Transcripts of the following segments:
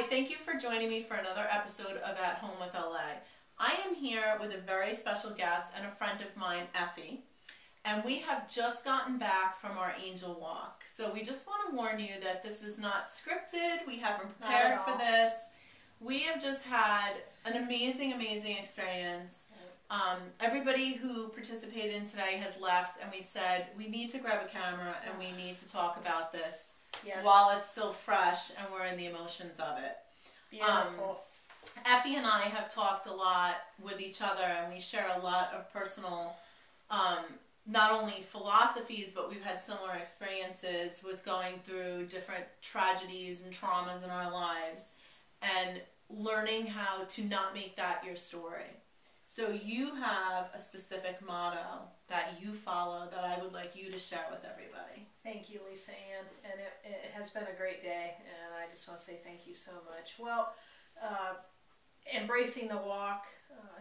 Hi, thank you for joining me for another episode of At Home with LA. I am here with a very special guest and a friend of mine, Effie, and we have just gotten back from our angel walk. So we just want to warn you that this is not scripted. We haven't prepared for this. We have just had an amazing, amazing experience. Everybody who participated in today has left, and we said we need to grab a camera and we need to talk about this. Yes. While it's still fresh and we're in the emotions of it. Beautiful. Effie and I have talked a lot with each other, and we share a lot of personal, not only philosophies, but we've had similar experiences with going through different tragedies and traumas in our lives and learning how to not make that your story. So you have a specific motto that you follow that I would like you to share with everybody. Thank you, Lisa Ann, and it has been a great day, and I just want to say thank you so much. Well, embracing the walk,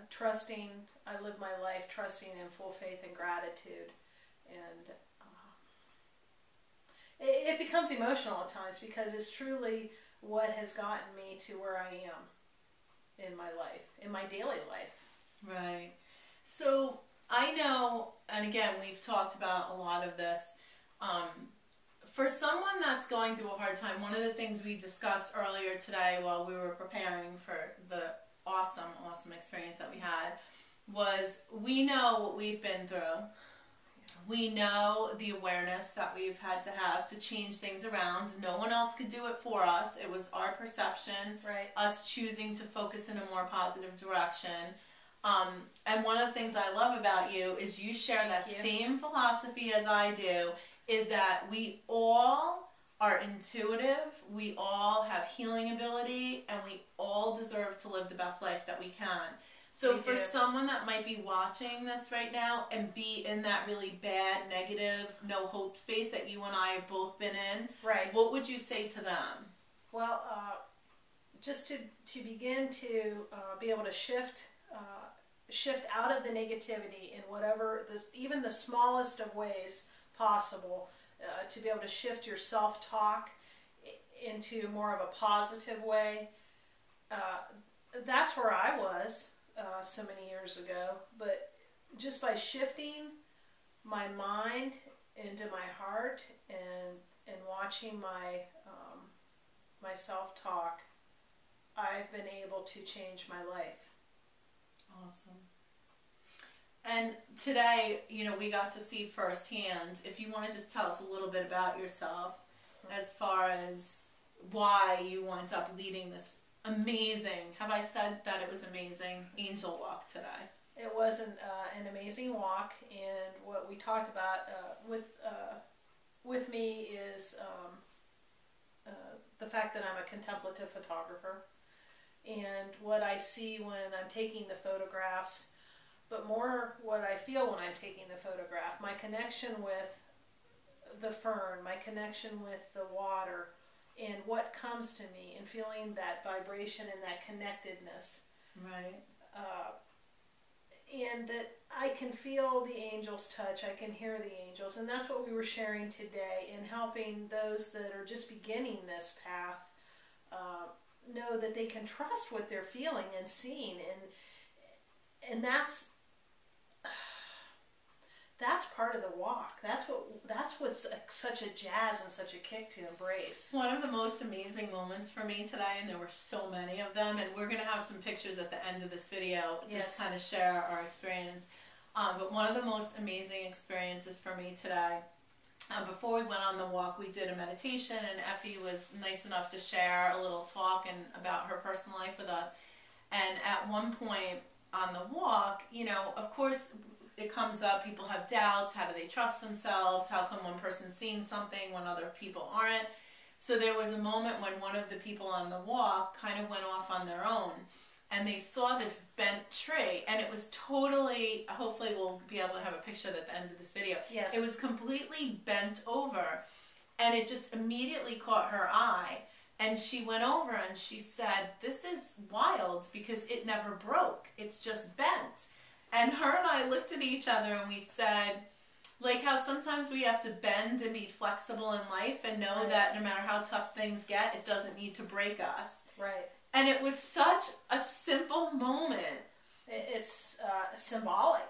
trusting, I live my life trusting in full faith and gratitude, and it becomes emotional at times because it's truly what has gotten me to where I am in my life, in my daily life. Right. So I know, and again, we've talked about a lot of this. For someone that's going through a hard time, one of the things we discussed earlier today while we were preparing for the awesome, awesome experience that we had was we know what we've been through. We know the awareness that we've had to change things around. No one else could do it for us. It was our perception, right. Us choosing to focus in a more positive direction. And one of the things I love about you is you share that same philosophy as I do, is that we all are intuitive, we all have healing ability, and we all deserve to live the best life that we can. So for someone that might be watching this right now and be in that really bad, negative, no hope space that you and I have both been in, right. What would you say to them? Well, just to begin to be able to shift out of the negativity in whatever, even the smallest of ways possible, to be able to shift your self-talk into more of a positive way. That's where I was so many years ago, but just by shifting my mind into my heart and watching my my self-talk, I've been able to change my life. Awesome. And today, you know, we got to see firsthand, if you want to just tell us a little bit about yourself as far as why you wound up leading this amazing, have I said that it was amazing, angel walk today? It was an amazing walk, and what we talked about with me is the fact that I'm a contemplative photographer, and what I see when I'm taking the photographs, but more what I feel when I'm taking the photograph, my connection with the fern, my connection with the water, and what comes to me, and feeling that vibration and that connectedness. Right. And that I can feel the angels' touch, I can hear the angels, and that's what we were sharing today in helping those that are just beginning this path know that they can trust what they're feeling and seeing, and that's part of the walk. That's what's such a jazz and such a kick to embrace. One of the most amazing moments for me today, and there were so many of them, and we're going to have some pictures at the end of this video to just kind of share our experience. But one of the most amazing experiences for me today, before we went on the walk, we did a meditation, and Effie was nice enough to share a little talk about her personal life with us. And at one point on the walk, you know, of course, it comes up, people have doubts, how do they trust themselves, how come one person's seeing something when other people aren't. So there was a moment when one of the people on the walk kind of went off on their own, and they saw this bent tree, and it was totally, hopefully we'll be able to have a picture at the end of this video. Yes. It was completely bent over, and it just immediately caught her eye, and she went over and she said, "This is wild because it never broke, it's just bent." And her and I looked at each other and we said, like how sometimes we have to bend and be flexible in life and know that no matter how tough things get, it doesn't need to break us. Right. And it was such a simple moment. It's symbolic.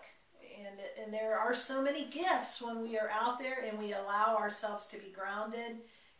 And there are so many gifts when we are out there and we allow ourselves to be grounded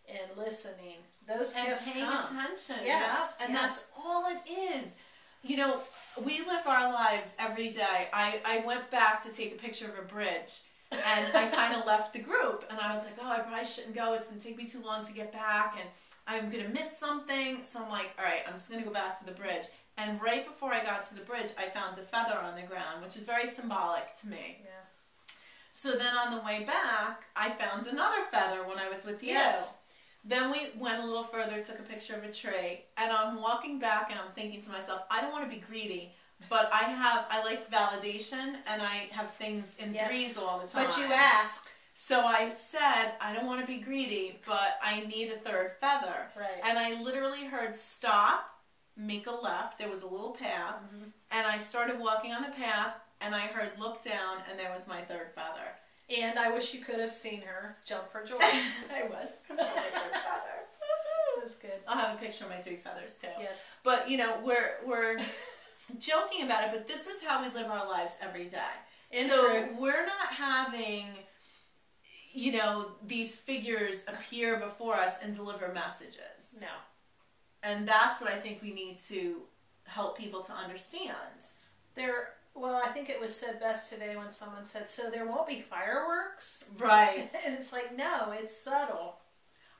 and listening. Those gifts paying come. attention. Yes. Yeah. And yes. that's all it is. You know, we live our lives every day. I went back to take a picture of a bridge, and I kind of left the group, and I was like, oh, I probably shouldn't go. It's going to take me too long to get back, and I'm going to miss something. So I'm like, all right, I'm just going to go back to the bridge. And right before I got to the bridge, I found a feather on the ground, which is very symbolic to me. Yeah. So then on the way back, I found another feather when I was with you. Yes. Then we went a little further, took a picture of a tree, and I'm walking back and I'm thinking to myself, I don't want to be greedy, but I like validation, and I have things in threes all the time. But you asked. So I said, I don't want to be greedy, but I need a third feather. Right. And I literally heard stop, make a left, there was a little path, and I started walking on the path, and I heard look down, and there was my third feather. And I wish you could have seen her jump for joy. I was. My third feather. That's good. I'll have a picture of my 3 feathers too. Yes. But you know, we're joking about it, but this is how we live our lives every day. So we're not having, you know, these figures appear before us and deliver messages. No. And that's what I think we need to help people to understand. Well, I think it was said best today when someone said, so there won't be fireworks? Right. And it's like, no, it's subtle.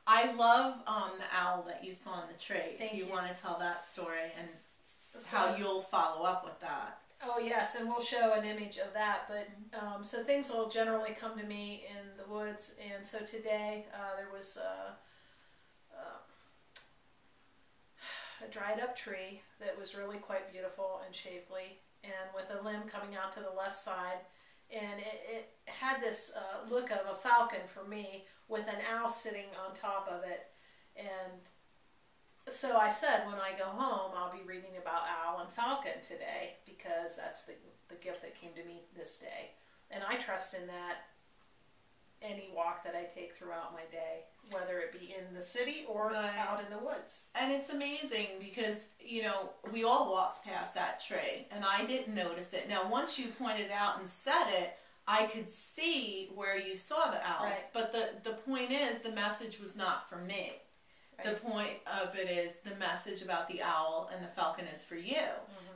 I love the owl that you saw in the tree. Thank you. You want to tell that story and how you'll follow up with that. Oh, yes, and we'll show an image of that. But so things will generally come to me in the woods. And so today there was a dried up tree that was really quite beautiful and shapely, and with a limb coming out to the left side, and it had this look of a falcon for me with an owl sitting on top of it. And so I said, when I go home, I'll be reading about owl and falcon today, because that's the gift that came to me this day. And I trust in that any walk that I take throughout my day, whether it be in the city or out in the woods. And it's amazing because, you know, we all walked past that tree, and I didn't notice it. Now, once you pointed out and said it, I could see where you saw the owl. Right. But the point is, the message was not for me. Right. The point of it is the message about the owl and the falcon is for you.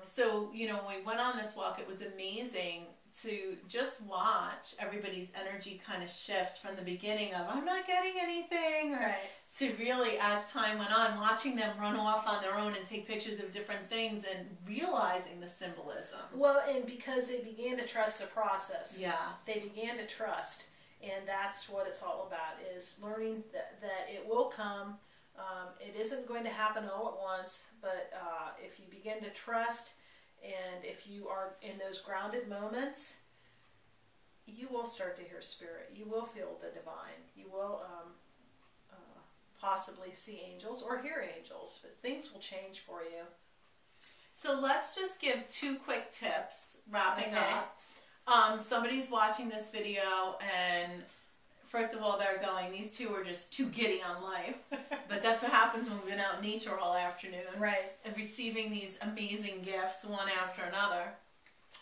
So, you know, when we went on this walk, it was amazing to just watch everybody's energy kind of shift from the beginning of, I'm not getting anything, or to really, as time went on, watching them run off on their own and take pictures of different things and realizing the symbolism. Well, and because they began to trust the process. Yes. They began to trust. And that's what it's all about, is learning that it will come. It isn't going to happen all at once, but if you begin to trust, and if you are in those grounded moments, you will start to hear spirit. You will feel the divine. You will possibly see angels or hear angels, but things will change for you. So let's just give 2 quick tips, wrapping up. Somebody's watching this video, and first of all, they're going, these 2 are just too giddy on life. But that's what happens when we've been out in nature all afternoon. Right. And receiving these amazing gifts, one after another.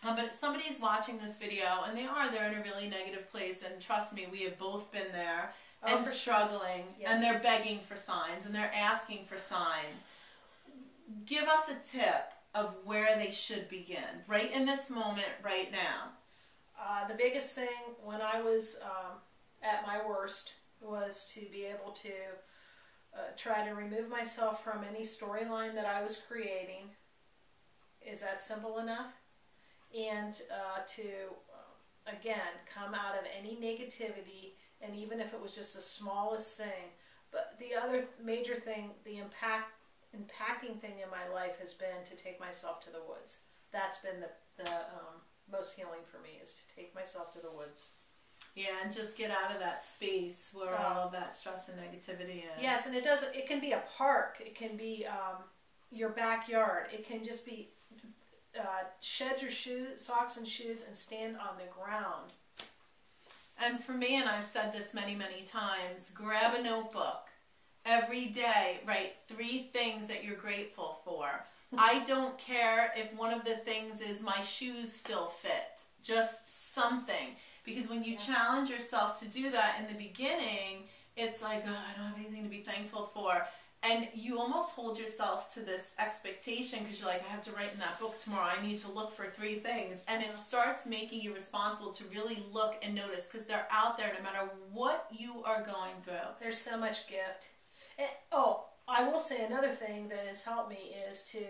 But if somebody's watching this video, and they're in a really negative place, and trust me, we have both been there, and struggling, and they're begging for signs, and they're asking for signs. Give us a tip of where they should begin, right in this moment, right now. The biggest thing when I was at my worst was to be able to try to remove myself from any storyline that I was creating. Is that simple enough? And to, again, come out of any negativity, and even if it was just the smallest thing. But the other major thing, the impacting thing in my life has been to take myself to the woods. That's been the most healing for me, is to take myself to the woods. Yeah, and just get out of that space where all of that stress and negativity is. Yes, and it can be a park. It can be your backyard. It can just be shed your socks and shoes and stand on the ground. And for me, and I've said this many, many times, grab a notebook Every day, write 3 things that you're grateful for. I don't care if one of the things is my shoes still fit. Just something. Because when you challenge yourself to do that in the beginning, it's like, oh, I don't have anything to be thankful for. And you almost hold yourself to this expectation because you're like, I have to write in that book tomorrow. I need to look for 3 things. And it starts making you responsible to really look and notice because they're out there no matter what you are going through. There's so much gift. And, oh, I will say another thing that has helped me is to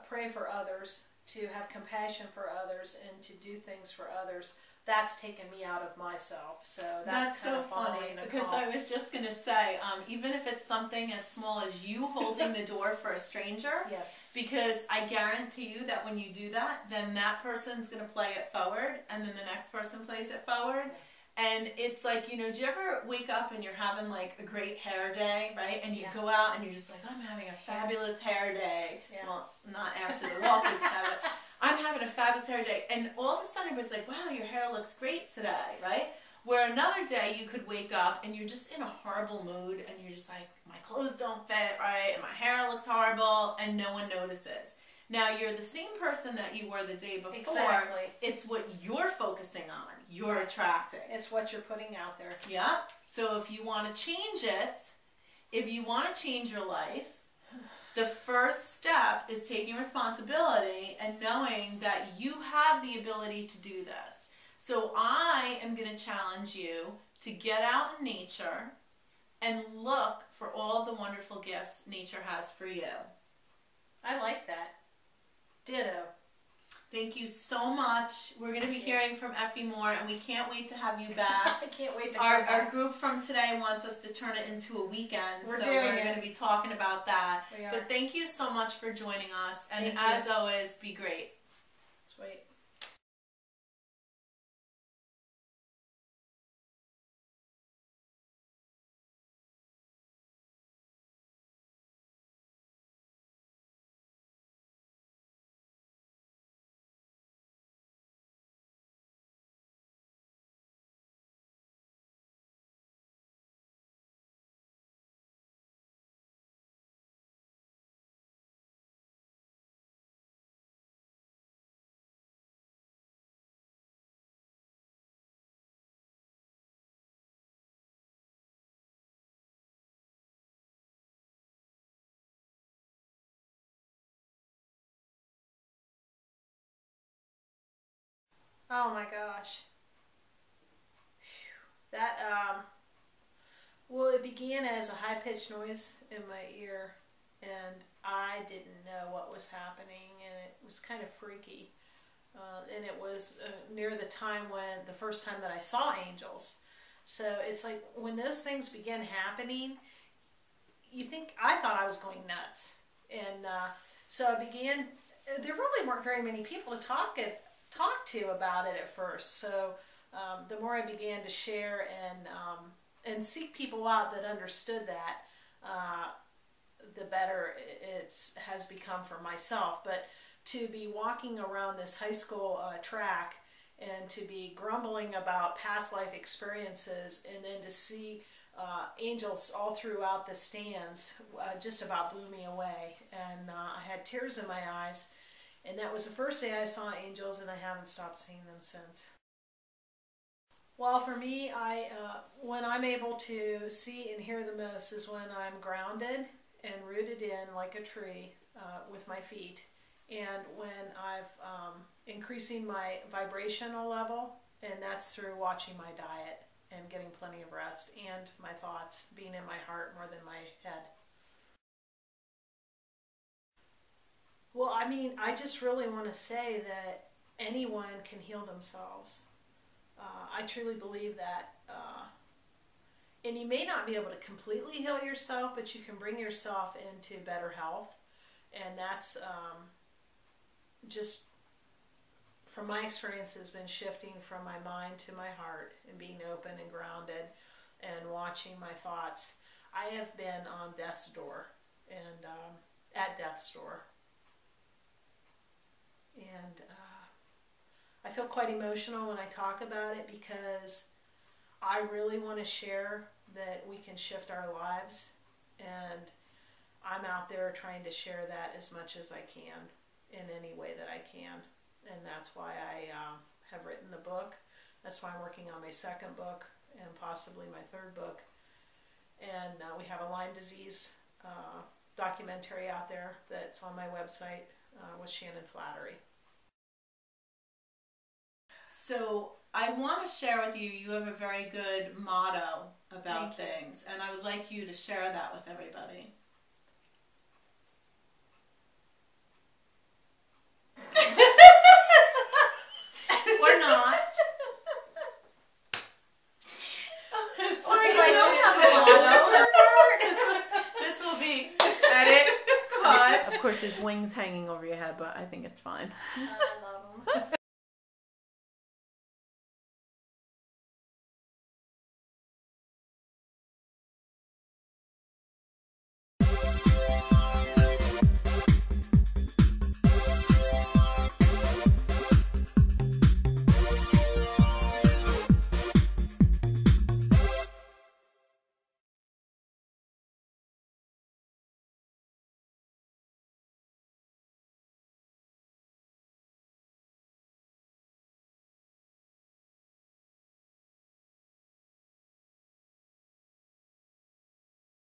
pray for others, to have compassion for others, and to do things for others. That's taken me out of myself. So that's kind so of funny because I was just going to say, even if it's something as small as you holding the door for a stranger, yes, because I guarantee you that when you do that, then that person's going to play it forward, and then the next person plays it forward. And it's like, do you ever wake up and you're having like a great hair day, right? And you go out and you're just like, I'm having a fabulous hair day. Yeah. Well, not after the walk is habit. I'm having a fabulous hair day. And all of a sudden everybody's like, wow, your hair looks great today, right? Where another day you could wake up and you're just in a horrible mood and you're just like, my clothes don't fit right and my hair looks horrible and no one notices. Now you're the same person that you were the day before. Exactly. It's what you're focusing on. You're attracting. It's what you're putting out there. Yeah. So if you want to change it, if you want to change your life, the first step is taking responsibility and knowing that you have the ability to do this. So I am going to challenge you to get out in nature and look for all the wonderful gifts nature has for you. I like that. Ditto. Thank you so much. We're going to be hearing from Effie more, and we can't wait to have you back. I can't wait to come back. Our group from today wants us to turn it into a weekend, we're going to be talking about that. We are. But thank you so much for joining us, and Thank as you. always, be great. Sweet. Oh my gosh. That, well, it began as a high-pitched noise in my ear, and I didn't know what was happening, and it was kind of freaky. And it was near the time when, the first time that I saw angels. So it's like, when those things begin happening, you think, I thought I was going nuts. And so I began, there really weren't very many people to talk to about it at first. So the more I began to share and seek people out that understood that, the better it has become for myself. But to be walking around this high school track and to be grumbling about past life experiences, and then to see angels all throughout the stands just about blew me away. And I had tears in my eyes. And that was the first day I saw angels, and I haven't stopped seeing them since. Well, for me, when I'm able to see and hear the most is when I'm grounded and rooted in like a tree with my feet, and when I've increasing my vibrational level, and that's through watching my diet and getting plenty of rest, and my thoughts being in my heart more than my head. Well, I mean, I just really want to say that anyone can heal themselves. I truly believe that. And you may not be able to completely heal yourself, but you can bring yourself into better health. And that's just, from my experience, has been shifting from my mind to my heart and being open and grounded and watching my thoughts. I have been on death's door and at death's door. And I feel quite emotional when I talk about it, because I really want to share that we can shift our lives and I'm out there trying to share that as much as I can in any way that I can. And that's why I have written the book. That's why I'm working on my second book and possibly my third book. And we have a Lyme disease documentary out there that's on my website with Shannon Flattery. So I want to share with you, you have a very good motto about things, and I would like you to share that with everybody. Or not. Or you don't have a motto. This will be edit, cut. Of course, there's wings hanging over your head, but I think it's fine. I love them.